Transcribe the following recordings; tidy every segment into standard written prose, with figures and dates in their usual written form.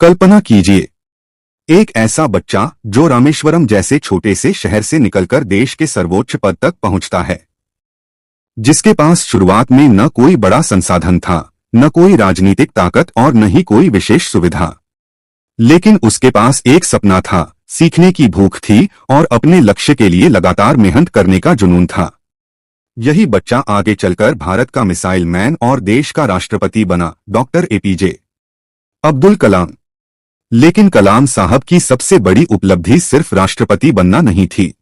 कल्पना कीजिए, एक ऐसा बच्चा जो रामेश्वरम जैसे छोटे से शहर से निकलकर देश के सर्वोच्च पद तक पहुंचता है, जिसके पास शुरुआत में न कोई बड़ा संसाधन था, न कोई राजनीतिक ताकत और न ही कोई विशेष सुविधा। लेकिन उसके पास एक सपना था, सीखने की भूख थी और अपने लक्ष्य के लिए लगातार मेहनत करने का जुनून था। यही बच्चा आगे चलकर भारत का मिसाइल मैन और देश का राष्ट्रपति बना, डॉक्टर एपीजे अब्दुल कलाम। लेकिन कलाम साहब की सबसे बड़ी उपलब्धि सिर्फ राष्ट्रपति बनना नहीं थी।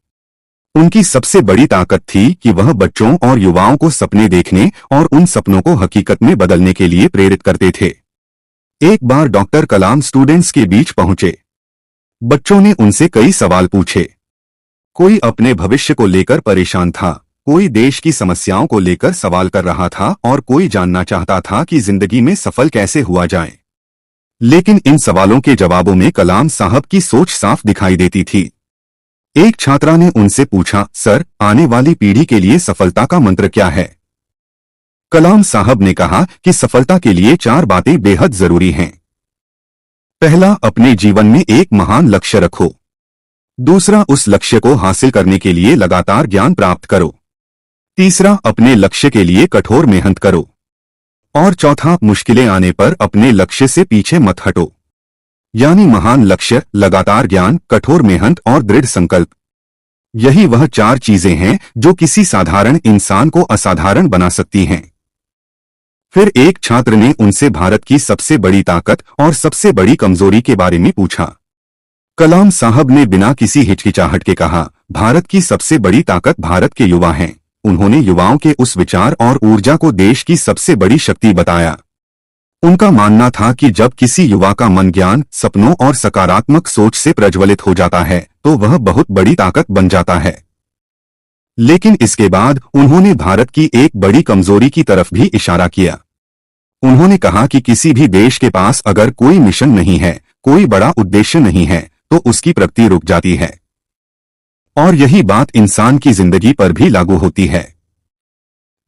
उनकी सबसे बड़ी ताकत थी कि वह बच्चों और युवाओं को सपने देखने और उन सपनों को हकीकत में बदलने के लिए प्रेरित करते थे। एक बार डॉक्टर कलाम स्टूडेंट्स के बीच पहुंचे। बच्चों ने उनसे कई सवाल पूछे। कोई अपने भविष्य को लेकर परेशान था, कोई देश की समस्याओं को लेकर सवाल कर रहा था और कोई जानना चाहता था कि जिंदगी में सफल कैसे हुआ जाए। लेकिन इन सवालों के जवाबों में कलाम साहब की सोच साफ दिखाई देती थी। एक छात्रा ने उनसे पूछा, सर, आने वाली पीढ़ी के लिए सफलता का मंत्र क्या है? कलाम साहब ने कहा कि सफलता के लिए 4 बातें बेहद जरूरी हैं। पहला, अपने जीवन में एक महान लक्ष्य रखो। दूसरा, उस लक्ष्य को हासिल करने के लिए लगातार ज्ञान प्राप्त करो। तीसरा, अपने लक्ष्य के लिए कठोर मेहनत करो। और चौथा, मुश्किलें आने पर अपने लक्ष्य से पीछे मत हटो। यानी महान लक्ष्य, लगातार ज्ञान, कठोर मेहनत और दृढ़ संकल्प। यही वह 4 चीजें हैं जो किसी साधारण इंसान को असाधारण बना सकती हैं। फिर एक छात्र ने उनसे भारत की सबसे बड़ी ताकत और सबसे बड़ी कमजोरी के बारे में पूछा। कलाम साहब ने बिना किसी हिचकिचाहट के कहा, भारत की सबसे बड़ी ताकत भारत के युवा हैं। उन्होंने युवाओं के उस विचार और ऊर्जा को देश की सबसे बड़ी शक्ति बताया। उनका मानना था कि जब किसी युवा का मन ज्ञान, सपनों और सकारात्मक सोच से प्रज्वलित हो जाता है तो वह बहुत बड़ी ताकत बन जाता है। लेकिन इसके बाद उन्होंने भारत की एक बड़ी कमजोरी की तरफ भी इशारा किया। उन्होंने कहा कि किसी भी देश के पास अगर कोई मिशन नहीं है, कोई बड़ा उद्देश्य नहीं है, तो उसकी प्रगति रुक जाती है। और यही बात इंसान की जिंदगी पर भी लागू होती है।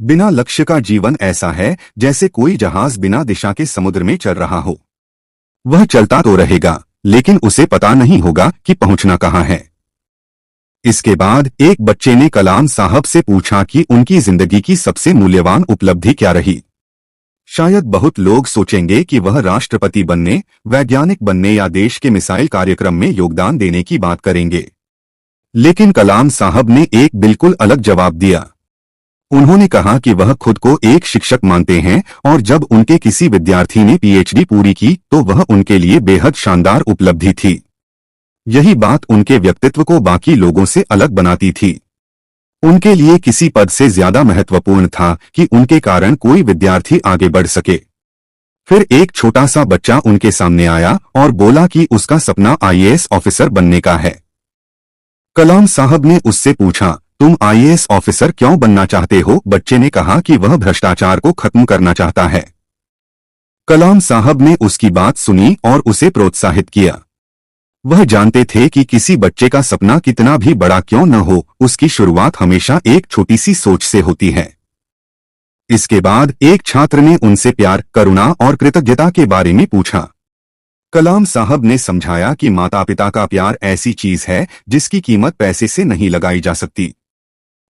बिना लक्ष्य का जीवन ऐसा है जैसे कोई जहाज बिना दिशा के समुद्र में चल रहा हो। वह चलता तो रहेगा, लेकिन उसे पता नहीं होगा कि पहुंचना कहां है। इसके बाद एक बच्चे ने कलाम साहब से पूछा कि उनकी जिंदगी की सबसे मूल्यवान उपलब्धि क्या रही। शायद बहुत लोग सोचेंगे कि वह राष्ट्रपति बनने, वैज्ञानिक बनने या देश के मिसाइल कार्यक्रम में योगदान देने की बात करेंगे। लेकिन कलाम साहब ने एक बिल्कुल अलग जवाब दिया। उन्होंने कहा कि वह खुद को एक शिक्षक मानते हैं और जब उनके किसी विद्यार्थी ने पीएचडी पूरी की तो वह उनके लिए बेहद शानदार उपलब्धि थी। यही बात उनके व्यक्तित्व को बाकी लोगों से अलग बनाती थी। उनके लिए किसी पद से ज्यादा महत्वपूर्ण था कि उनके कारण कोई विद्यार्थी आगे बढ़ सके। फिर एक छोटा सा बच्चा उनके सामने आया और बोला कि उसका सपना आईएएस ऑफिसर बनने का है। कलाम साहब ने उससे पूछा, तुम आईएएस ऑफिसर क्यों बनना चाहते हो? बच्चे ने कहा कि वह भ्रष्टाचार को खत्म करना चाहता है। कलाम साहब ने उसकी बात सुनी और उसे प्रोत्साहित किया। वह जानते थे कि किसी बच्चे का सपना कितना भी बड़ा क्यों न हो, उसकी शुरुआत हमेशा एक छोटी सी सोच से होती है। इसके बाद एक छात्र ने उनसे प्यार, करुणा और कृतज्ञता के बारे में पूछा। कलाम साहब ने समझाया कि माता पिता का प्यार ऐसी चीज है जिसकी कीमत पैसे से नहीं लगाई जा सकती।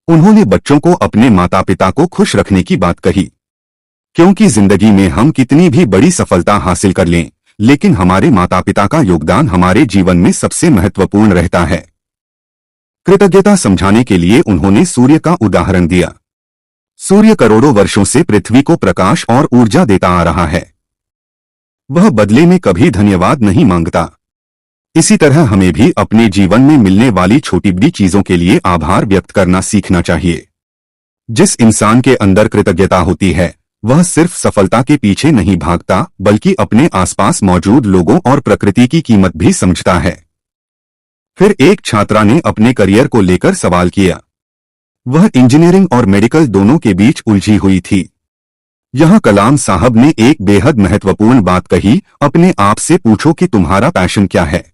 उन्होंने बच्चों को अपने माता पिता को खुश रखने की बात कही, क्योंकि जिंदगी में हम कितनी भी बड़ी सफलता हासिल कर लें, लेकिन हमारे माता पिता का योगदान हमारे जीवन में सबसे महत्वपूर्ण रहता है। कृतज्ञता समझाने के लिए उन्होंने सूर्य का उदाहरण दिया। सूर्य करोड़ों वर्षों से पृथ्वी को प्रकाश और ऊर्जा देता आ रहा है। वह बदले में कभी धन्यवाद नहीं मांगता। इसी तरह हमें भी अपने जीवन में मिलने वाली छोटी बड़ी चीजों के लिए आभार व्यक्त करना सीखना चाहिए। जिस इंसान के अंदर कृतज्ञता होती है वह सिर्फ सफलता के पीछे नहीं भागता, बल्कि अपने आसपास मौजूद लोगों और प्रकृति की कीमत भी समझता है। फिर एक छात्रा ने अपने करियर को लेकर सवाल किया। वह इंजीनियरिंग और मेडिकल दोनों के बीच उलझी हुई थी। यहाँ कलाम साहब ने एक बेहद महत्वपूर्ण बात कही, अपने आप से पूछो कि तुम्हारा पैशन क्या है।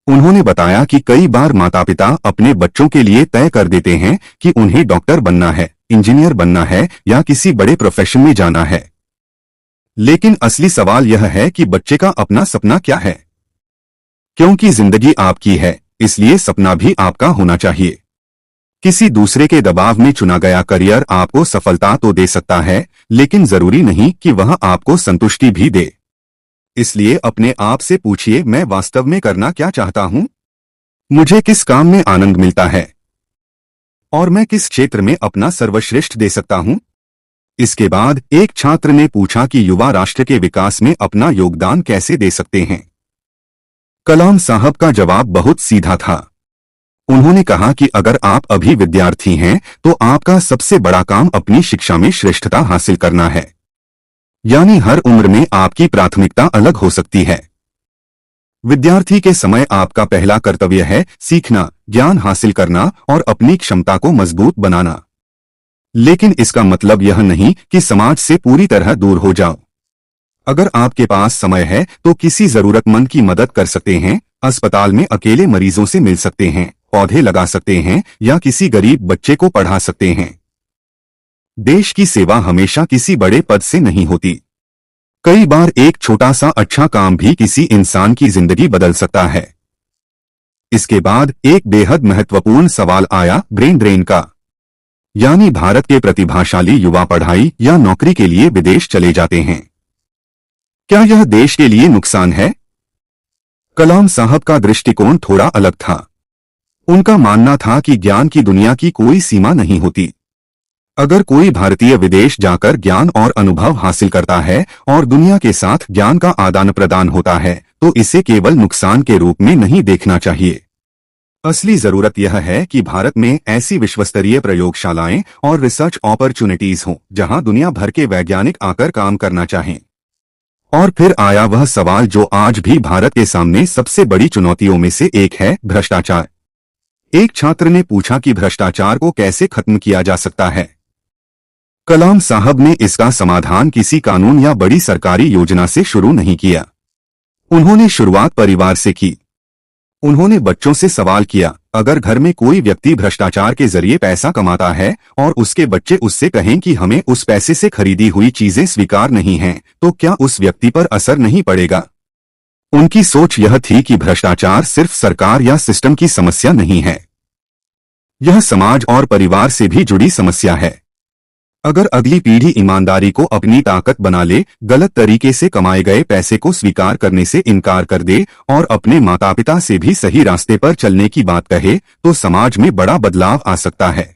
उन्होंने बताया कि कई बार माता पिता अपने बच्चों के लिए तय कर देते हैं कि उन्हें डॉक्टर बनना है, इंजीनियर बनना है या किसी बड़े प्रोफेशन में जाना है। लेकिन असली सवाल यह है कि बच्चे का अपना सपना क्या है। क्योंकि जिंदगी आपकी है, इसलिए सपना भी आपका होना चाहिए। किसी दूसरे के दबाव में चुना गया करियर आपको सफलता तो दे सकता है, लेकिन जरूरी नहीं कि वह आपको संतुष्टि भी दे। इसलिए अपने आप से पूछिए, मैं वास्तव में करना क्या चाहता हूं? मुझे किस काम में आनंद मिलता है? और मैं किस क्षेत्र में अपना सर्वश्रेष्ठ दे सकता हूं? इसके बाद एक छात्र ने पूछा कि युवा राष्ट्र के विकास में अपना योगदान कैसे दे सकते हैं। कलाम साहब का जवाब बहुत सीधा था। उन्होंने कहा कि अगर आप अभी विद्यार्थी हैं तो आपका सबसे बड़ा काम अपनी शिक्षा में श्रेष्ठता हासिल करना है। यानी हर उम्र में आपकी प्राथमिकता अलग हो सकती है। विद्यार्थी के समय आपका पहला कर्तव्य है सीखना, ज्ञान हासिल करना और अपनी क्षमता को मजबूत बनाना। लेकिन इसका मतलब यह नहीं कि समाज से पूरी तरह दूर हो जाओ। अगर आपके पास समय है तो किसी जरूरतमंद की मदद कर सकते हैं, अस्पताल में अकेले मरीजों से मिल सकते हैं, पौधे लगा सकते हैं या किसी गरीब बच्चे को पढ़ा सकते हैं। देश की सेवा हमेशा किसी बड़े पद से नहीं होती। कई बार एक छोटा सा अच्छा काम भी किसी इंसान की जिंदगी बदल सकता है। इसके बाद एक बेहद महत्वपूर्ण सवाल आया, ब्रेन ड्रेन का। यानी भारत के प्रतिभाशाली युवा पढ़ाई या नौकरी के लिए विदेश चले जाते हैं। क्या यह देश के लिए नुकसान है? कलाम साहब का दृष्टिकोण थोड़ा अलग था। उनका मानना था कि ज्ञान की दुनिया की कोई सीमा नहीं होती। अगर कोई भारतीय विदेश जाकर ज्ञान और अनुभव हासिल करता है और दुनिया के साथ ज्ञान का आदान प्रदान होता है तो इसे केवल नुकसान के रूप में नहीं देखना चाहिए। असली जरूरत यह है कि भारत में ऐसी विश्वस्तरीय प्रयोगशालाएं और रिसर्च अपॉर्चुनिटीज हों जहां दुनिया भर के वैज्ञानिक आकर काम करना चाहें। और फिर आया वह सवाल जो आज भी भारत के सामने सबसे बड़ी चुनौतियों में से एक है, भ्रष्टाचार। एक छात्र ने पूछा कि भ्रष्टाचार को कैसे खत्म किया जा सकता है। कलाम साहब ने इसका समाधान किसी कानून या बड़ी सरकारी योजना से शुरू नहीं किया। उन्होंने शुरुआत परिवार से की। उन्होंने बच्चों से सवाल किया, अगर घर में कोई व्यक्ति भ्रष्टाचार के जरिए पैसा कमाता है और उसके बच्चे उससे कहें कि हमें उस पैसे से खरीदी हुई चीजें स्वीकार नहीं हैं, तो क्या उस व्यक्ति पर असर नहीं पड़ेगा? उनकी सोच यह थी कि भ्रष्टाचार सिर्फ सरकार या सिस्टम की समस्या नहीं है, यह समाज और परिवार से भी जुड़ी समस्या है। अगर अगली पीढ़ी ईमानदारी को अपनी ताकत बना ले, गलत तरीके से कमाए गए पैसे को स्वीकार करने से इनकार कर दे और अपने माता पिता से भी सही रास्ते पर चलने की बात कहे, तो समाज में बड़ा बदलाव आ सकता है।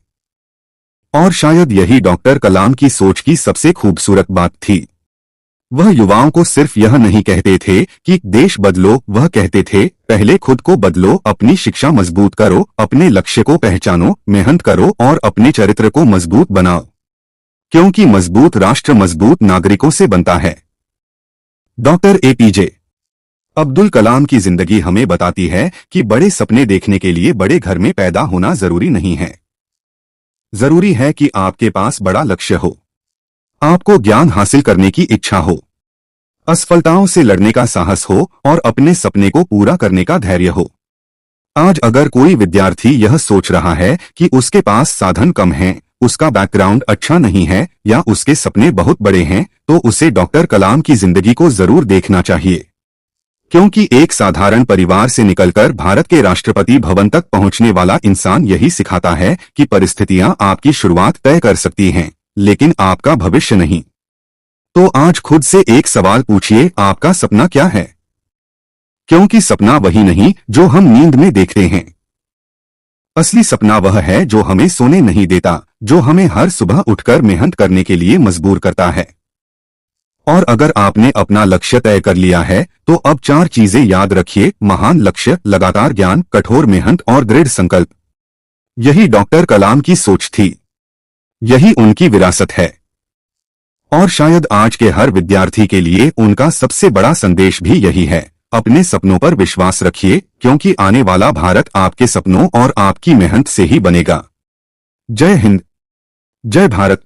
और शायद यही डॉक्टर कलाम की सोच की सबसे खूबसूरत बात थी। वह युवाओं को सिर्फ यह नहीं कहते थे कि देश बदलो, वह कहते थे, पहले खुद को बदलो, अपनी शिक्षा मजबूत करो, अपने लक्ष्य को पहचानो, मेहनत करो और अपने चरित्र को मजबूत बनाओ। क्योंकि मजबूत राष्ट्र मजबूत नागरिकों से बनता है। डॉक्टर एपीजे अब्दुल कलाम की जिंदगी हमें बताती है कि बड़े सपने देखने के लिए बड़े घर में पैदा होना जरूरी नहीं है। जरूरी है कि आपके पास बड़ा लक्ष्य हो, आपको ज्ञान हासिल करने की इच्छा हो, असफलताओं से लड़ने का साहस हो और अपने सपने को पूरा करने का धैर्य हो। आज अगर कोई विद्यार्थी यह सोच रहा है कि उसके पास साधन कम हैं, उसका बैकग्राउंड अच्छा नहीं है या उसके सपने बहुत बड़े हैं, तो उसे डॉक्टर कलाम की जिंदगी को जरूर देखना चाहिए। क्योंकि एक साधारण परिवार से निकलकर भारत के राष्ट्रपति भवन तक पहुंचने वाला इंसान यही सिखाता है कि परिस्थितियां आपकी शुरुआत तय कर सकती हैं, लेकिन आपका भविष्य नहीं। तो आज खुद से एक सवाल पूछिए, आपका सपना क्या है? क्योंकि सपना वही नहीं जो हम नींद में देखते हैं। असली सपना वह है जो हमें सोने नहीं देता, जो हमें हर सुबह उठकर मेहनत करने के लिए मजबूर करता है। और अगर आपने अपना लक्ष्य तय कर लिया है तो अब 4 चीजें याद रखिए, महान लक्ष्य, लगातार ज्ञान, कठोर मेहनत और दृढ़ संकल्प। यही डॉक्टर कलाम की सोच थी, यही उनकी विरासत है। और शायद आज के हर विद्यार्थी के लिए उनका सबसे बड़ा संदेश भी यही है, अपने सपनों पर विश्वास रखिए, क्योंकि आने वाला भारत आपके सपनों और आपकी मेहनत से ही बनेगा। जय हिंद, जय भारत।